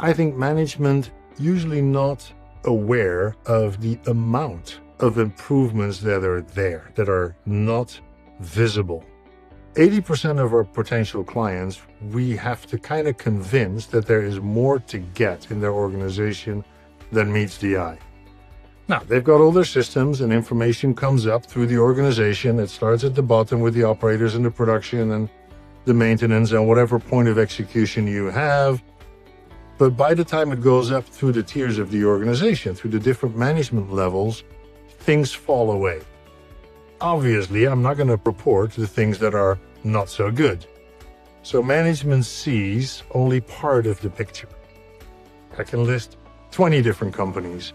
I think management usually not aware of the amount of improvements that are there, that are not visible. 80% of our potential clients, we have to kind of convince that there is more to get in their organization than meets the eye. Now, they've got all their systems and information comes up through the organization. It starts at the bottom with the operators and the production and the maintenance and whatever point of execution you have. But by the time it goes up through the tiers of the organization, through the different management levels, things fall away. Obviously, I'm not going to report the things that are not so good. So management sees only part of the picture. I can list 20 different companies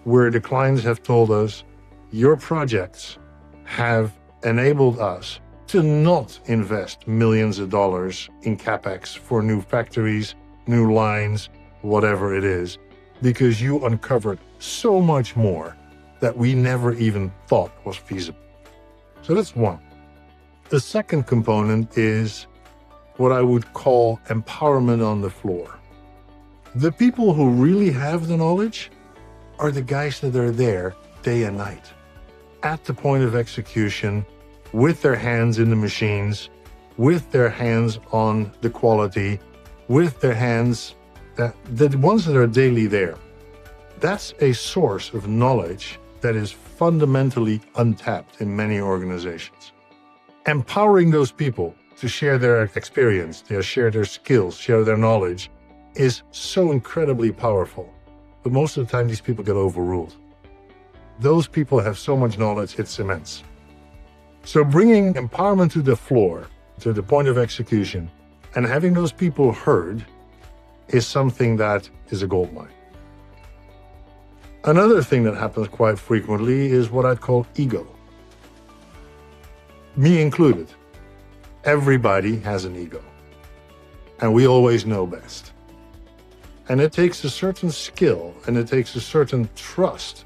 where the clients have told us, your projects have enabled us to not invest millions of dollars in CapEx for new factories, new lines, whatever it is, because you uncovered so much more that we never even thought was feasible. So that's one. The second component is what I would call empowerment on the floor. The people who really have the knowledge are the guys that are there day and night, at the point of execution, with their hands in the machines, with their hands on the quality, with their hands, the ones that are daily there. That's a source of knowledge that is fundamentally untapped in many organizations. Empowering those people to share their experience, to share their skills, share their knowledge is so incredibly powerful. But most of the time, these people get overruled. Those people have so much knowledge, it's immense. So bringing empowerment to the floor, to the point of execution, and having those people heard is something that is a goldmine. Another thing that happens quite frequently is what I'd call ego. Me included. Everybody has an ego. And we always know best. And it takes a certain skill and it takes a certain trust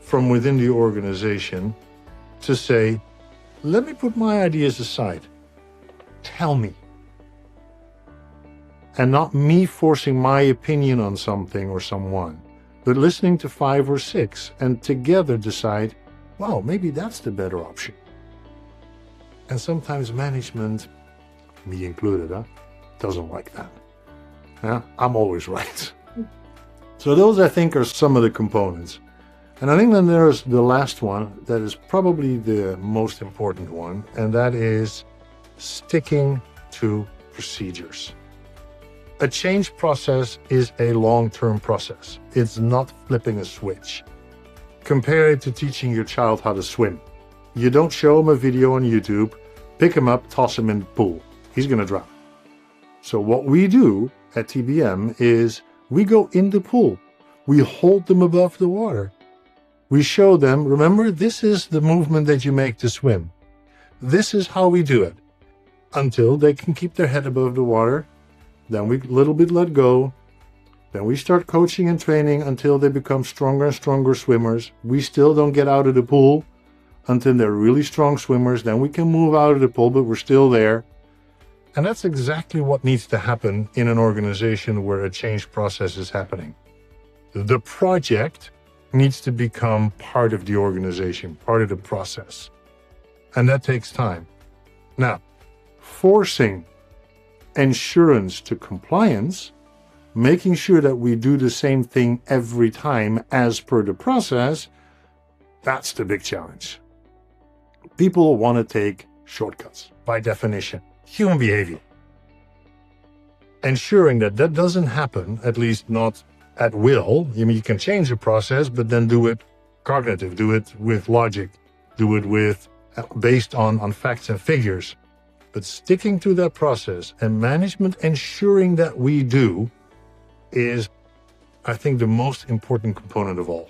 from within the organization to say, let me put my ideas aside. Tell me. And not me forcing my opinion on something or someone, but listening to 5 or 6 and together decide, wow, maybe that's the better option. And sometimes management, me included, doesn't like that. I'm always right. So those, I think, are some of the components. And I think then there's the last one that is probably the most important one, and that is sticking to procedures. A change process is a long-term process. It's not flipping a switch. Compare it to teaching your child how to swim. You don't show him a video on YouTube, pick him up, toss him in the pool. He's going to drown. So what we do at TBM is we go in the pool. We hold them above the water. We show them, remember, this is the movement that you make to swim. This is how we do it. Until they can keep their head above the water. Then we little bit let go. Then we start coaching and training until they become stronger and stronger swimmers. We still don't get out of the pool until they're really strong swimmers. Then we can move out of the pool, but we're still there. And that's exactly what needs to happen in an organization where a change process is happening. The project needs to become part of the organization, part of the process. And that takes time. Now, forcing assurance to compliance, making sure that we do the same thing every time as per the process, that's the big challenge. People want to take shortcuts, by definition. Human behavior. Ensuring that that doesn't happen, at least not at will. I mean, you can change the process, but then do it cognitive, do it with logic, do it with based on facts and figures. But sticking to that process and management ensuring that we do is, I think, the most important component of all.